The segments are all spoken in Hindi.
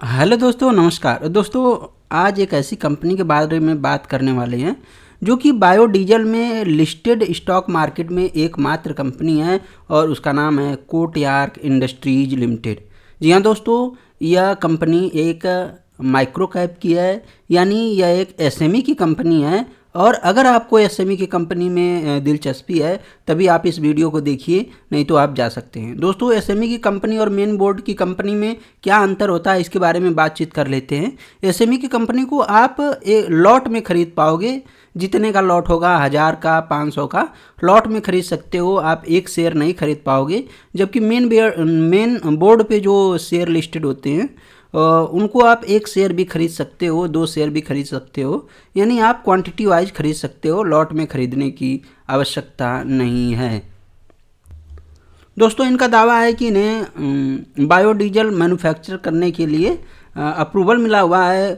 हेलो दोस्तों, नमस्कार दोस्तों। आज एक ऐसी कंपनी के बारे में बात करने वाले हैं जो कि बायोडीजल में लिस्टेड स्टॉक मार्केट में एकमात्र कंपनी है और उसका नाम है कोटयार्क इंडस्ट्रीज लिमिटेड। जी हाँ दोस्तों, यह कंपनी एक माइक्रो कैप की है, यानी यह एक एसएमई की कंपनी है। और अगर आपको एसएमई की कंपनी में दिलचस्पी है तभी आप इस वीडियो को देखिए, नहीं तो आप जा सकते हैं। दोस्तों, एसएमई की कंपनी और मेन बोर्ड की कंपनी में क्या अंतर होता है इसके बारे में बातचीत कर लेते हैं। एसएमई की कंपनी को आप एक लॉट में खरीद पाओगे, जितने का लॉट होगा 1000 का 500 का लॉट में खरीद सकते हो, आप एक शेयर नहीं खरीद पाओगे। जबकि मेन बोर्ड पे जो शेयर लिस्टेड होते हैं उनको आप एक शेयर भी खरीद सकते हो, 2 शेयर भी खरीद सकते हो, यानी आप क्वांटिटी वाइज खरीद सकते हो, लॉट में खरीदने की आवश्यकता नहीं है। दोस्तों, इनका दावा है कि इन्हें बायोडीजल मैन्युफैक्चर करने के लिए अप्रूवल मिला हुआ है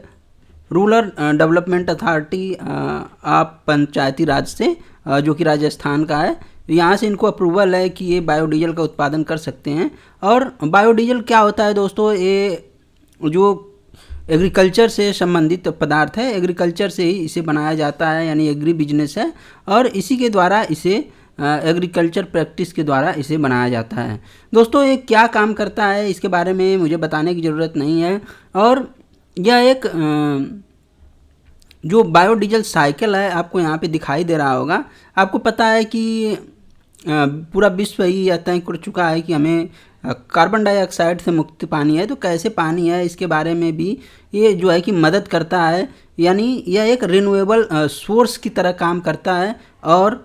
रूरल डेवलपमेंट अथॉरिटी ऑफ पंचायती राज से, जो कि राजस्थान का है। यहाँ से इनको अप्रूवल है कि ये बायोडीजल का उत्पादन कर सकते हैं। और बायोडीजल क्या होता है दोस्तों, ये जो एग्रीकल्चर से संबंधित पदार्थ है, एग्रीकल्चर से ही इसे बनाया जाता है, यानी एग्री बिजनेस है। और इसी के द्वारा इसे एग्रीकल्चर प्रैक्टिस के द्वारा इसे बनाया जाता है। दोस्तों, ये क्या काम करता है इसके बारे में मुझे बताने की ज़रूरत नहीं है। और यह एक जो बायोडीजल साइकिल है आपको यहाँ पे दिखाई दे रहा होगा। आपको पता है कि पूरा विश्व ही यह तय कर चुका है कि हमें कार्बन डाइऑक्साइड से मुक्त पानी है, तो कैसे पानी है इसके बारे में भी ये जो है कि मदद करता है, यानी यह एक रिन्यूएबल सोर्स की तरह काम करता है और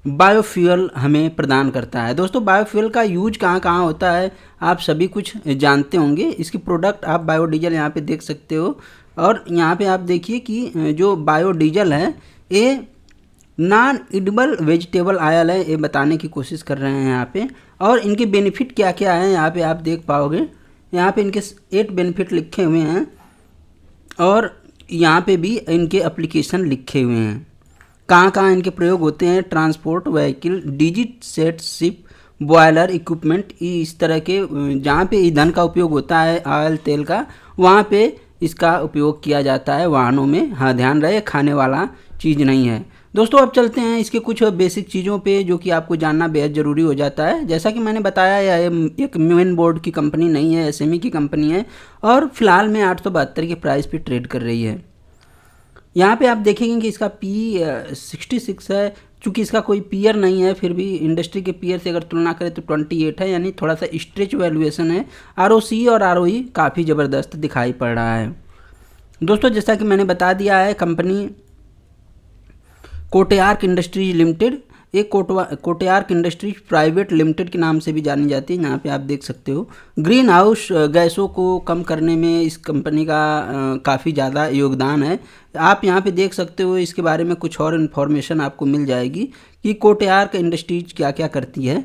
बायोफ्यूल हमें प्रदान करता है। दोस्तों, बायोफ्यूल का यूज कहाँ कहाँ होता है आप सभी कुछ जानते होंगे। इसकी प्रोडक्ट आप बायोडीजल यहाँ पे देख सकते हो। और यहाँ पे आप देखिए कि जो बायोडीजल है ये नॉन एडिबल वेजिटेबल ऑयल है, ये बताने की कोशिश कर रहे हैं यहाँ पे। और इनके बेनिफिट क्या क्या हैं यहाँ पे आप देख पाओगे। यहाँ पे इनके 8 बेनिफिट लिखे हुए हैं और यहाँ पे भी इनके एप्लीकेशन लिखे हुए हैं, कहाँ कहाँ इनके प्रयोग होते हैं। Transport vehicle, digit set, ship, boiler equipment, इस तरह के जहाँ पे ईंधन का उपयोग होता है ऑयल तेल का, वहाँ पे इसका उपयोग किया जाता है वाहनों में। हाँ, ध्यान रहे, खाने वाला चीज़ नहीं है। दोस्तों, अब चलते हैं इसके कुछ बेसिक चीज़ों पे जो कि आपको जानना बेहद ज़रूरी हो जाता है। जैसा कि मैंने बताया, यह एक मेन बोर्ड की कंपनी नहीं है, एसएमई की कंपनी है और फिलहाल में 872 के प्राइस पे ट्रेड कर रही है। यहाँ पे आप देखेंगे कि इसका P 66 है। चूँकि इसका कोई पीयर नहीं है, फिर भी इंडस्ट्री के पीयर से अगर तुलना करें तो 28 है, यानी थोड़ा सा स्ट्रेच वैल्यूएशन है। ROC और ROE काफ़ी ज़बरदस्त दिखाई पड़ रहा है। दोस्तों, जैसा कि मैंने बता दिया है, कंपनी कोटयार्क इंडस्ट्रीज लिमिटेड, एक कोटयार्क इंडस्ट्रीज प्राइवेट लिमिटेड के नाम से भी जानी जाती है। यहाँ पे आप देख सकते हो ग्रीन हाउस गैसों को कम करने में इस कंपनी का काफ़ी ज़्यादा योगदान है। आप यहाँ पे देख सकते हो, इसके बारे में कुछ और इन्फॉर्मेशन आपको मिल जाएगी कि कोटयार्क इंडस्ट्रीज क्या क्या करती है।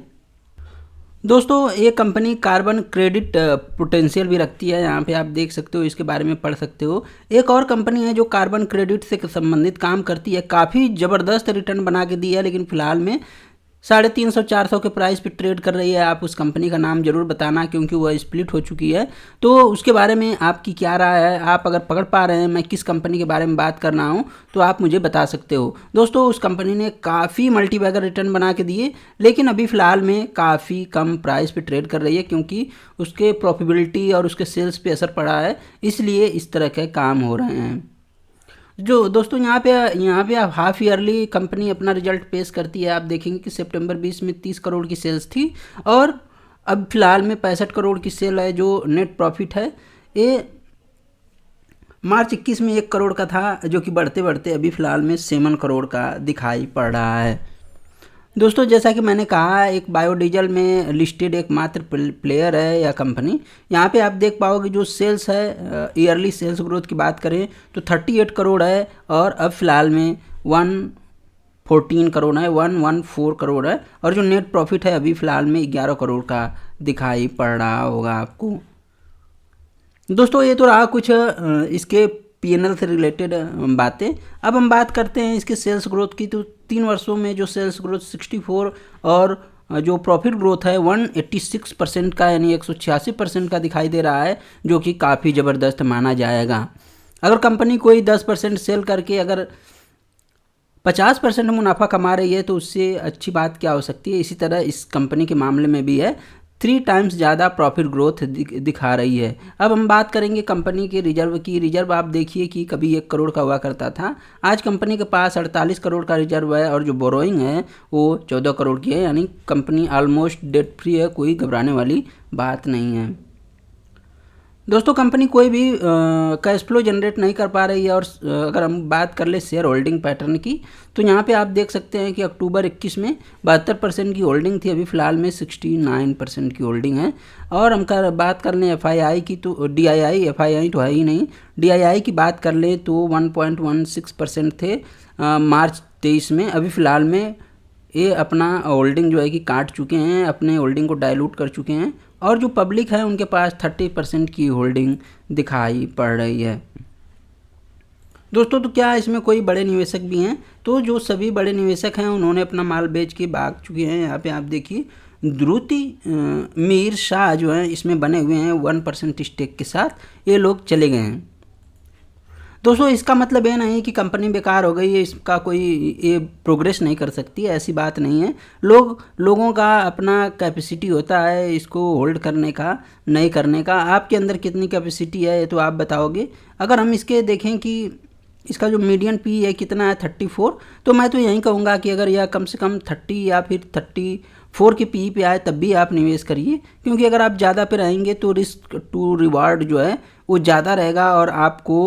दोस्तों, ये कंपनी कार्बन क्रेडिट पोटेंशियल भी रखती है, यहाँ पे आप देख सकते हो, इसके बारे में पढ़ सकते हो। एक और कंपनी है जो कार्बन क्रेडिट से संबंधित काम करती है, काफ़ी ज़बरदस्त रिटर्न बना के दी है, लेकिन फ़िलहाल में 350-400 के प्राइस पे ट्रेड कर रही है। आप उस कंपनी का नाम ज़रूर बताना, क्योंकि वह स्प्लिट हो चुकी है। तो उसके बारे में आपकी क्या राय है, आप अगर पकड़ पा रहे हैं मैं किस कंपनी के बारे में बात कर रहा हूँ, तो आप मुझे बता सकते हो। दोस्तों, उस कंपनी ने काफ़ी मल्टीबैगर रिटर्न बना के दिए, लेकिन अभी फ़िलहाल में काफ़ी कम प्राइस पे ट्रेड कर रही है, क्योंकि उसके प्रॉफिटेबिलिटी और उसके सेल्स पे असर पड़ा है, इसलिए इस तरह के काम हो रहे हैं। जो दोस्तों, यहाँ पे आप हाफ ईयरली कंपनी अपना रिजल्ट पेश करती है। आप देखेंगे कि सितंबर 20 में 30 करोड़ की सेल्स थी और अब फिलहाल में 65 करोड़ की सेल है। जो नेट प्रॉफिट है ये मार्च 21 में 1 करोड़ का था, जो कि बढ़ते बढ़ते अभी फ़िलहाल में 7 करोड़ का दिखाई पड़ रहा है। दोस्तों, जैसा कि मैंने कहा, एक बायोडीजल में लिस्टेड एकमात्र प्लेयर है या कंपनी। यहाँ पे आप देख पाओगे जो सेल्स है, ईयरली सेल्स ग्रोथ की बात करें तो 38 करोड़ है और अब फिलहाल में 114 करोड़ है, 114 करोड़ है। और जो नेट प्रॉफिट है अभी फ़िलहाल में 11 करोड़ का दिखाई पड़ रहा होगा आपको। दोस्तों, ये तो रहा कुछ इसके पीएनएल से रिलेटेड बातें। अब हम बात करते हैं इसके सेल्स ग्रोथ की। तो 3 वर्षों में जो सेल्स ग्रोथ 64 और जो प्रॉफिट ग्रोथ है 186% का, यानी 186% का दिखाई दे रहा है, जो कि काफ़ी ज़बरदस्त माना जाएगा। अगर कंपनी कोई 10% सेल करके अगर 50% मुनाफा कमा रही है तो उससे अच्छी बात क्या हो सकती है। इसी तरह इस कंपनी के मामले में भी है, 3 टाइम्स ज़्यादा प्रॉफिट ग्रोथ दिखा रही है। अब हम बात करेंगे कंपनी के रिजर्व की। रिजर्व आप देखिए कि कभी 1 करोड़ का हुआ करता था, आज कंपनी के पास 48 करोड़ का रिजर्व है और जो बोरोइंग है वो 14 करोड़ की है, यानी कंपनी ऑलमोस्ट डेट फ्री है, कोई घबराने वाली बात नहीं है। दोस्तों कंपनी कोई भी कैश फ्लो जनरेट नहीं कर पा रही है। और अगर हम बात कर ले शेयर होल्डिंग पैटर्न की, तो यहाँ पे आप देख सकते हैं कि अक्टूबर 21 में 72% की होल्डिंग थी, अभी फ़िलहाल में 69% की होल्डिंग है। और हम बात कर लें FII की, तो DII, FII तो है ही नहीं, DII की बात कर लें तो 1.16% थे मार्च 23 में। अभी फ़िलहाल में ये अपना होल्डिंग जो है कि काट चुके हैं, अपने होल्डिंग को डाइल्यूट कर चुके हैं। और जो पब्लिक है उनके पास 30% की होल्डिंग दिखाई पड़ रही है। दोस्तों तो क्या इसमें कोई बड़े निवेशक भी हैं? तो जो सभी बड़े निवेशक हैं उन्होंने अपना माल बेच के भाग चुके हैं। यहाँ पे आप देखिए द्रुति मीर शाह जो हैं इसमें बने हुए हैं 1% स्टेक के साथ, ये लोग चले गए हैं। दोस्तों इसका मतलब ये नहीं कि कंपनी बेकार हो गई है, इसका कोई ये प्रोग्रेस नहीं कर सकती, ऐसी बात नहीं है। लोगों का अपना कैपेसिटी होता है इसको होल्ड करने का, नहीं करने का। आपके अंदर कितनी कैपेसिटी है ये तो आप बताओगे। अगर हम इसके देखें कि इसका जो मीडियन पी है कितना है 34, तो मैं तो यही कहूँगा कि अगर यह कम से कम 30 या फिर 34 की पी पे आए तब भी आप निवेश करिए, क्योंकि अगर आप ज़्यादा पे रहेंगे तो रिस्क टू रिवार्ड जो है वो ज़्यादा रहेगा और आपको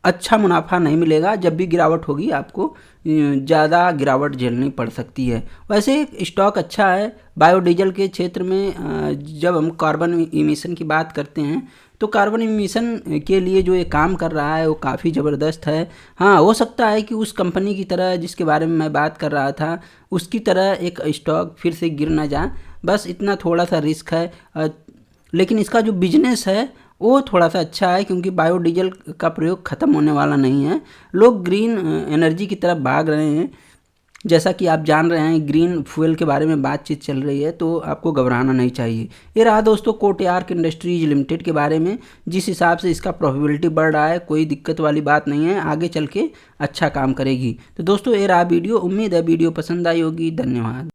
अच्छा मुनाफा नहीं मिलेगा। जब भी गिरावट होगी आपको ज़्यादा गिरावट झेलनी पड़ सकती है। वैसे स्टॉक अच्छा है बायोडीजल के क्षेत्र में। जब हम कार्बन इमिशन की बात करते हैं तो कार्बन इमिशन के लिए जो ये काम कर रहा है वो काफ़ी ज़बरदस्त है। हाँ, हो सकता है कि उस कंपनी की तरह जिसके बारे में मैं बात कर रहा था उसकी तरह एक स्टॉक फिर से गिर ना जाए, बस इतना थोड़ा सा रिस्क है। लेकिन इसका जो बिजनेस है वो थोड़ा सा अच्छा है, क्योंकि बायोडीजल का प्रयोग ख़त्म होने वाला नहीं है। लोग ग्रीन एनर्जी की तरफ भाग रहे हैं, जैसा कि आप जान रहे हैं ग्रीन फ्यूल के बारे में बातचीत चल रही है, तो आपको घबराना नहीं चाहिए। ये रहा दोस्तों कोटयार्क इंडस्ट्रीज लिमिटेड के बारे में। जिस हिसाब से इसका प्रॉफिटेबिलिटी बढ़ रहा है, कोई दिक्कत वाली बात नहीं है, आगे चल के अच्छा काम करेगी। तो दोस्तों ये रहा वीडियो, उम्मीद है वीडियो पसंद आई होगी। धन्यवाद।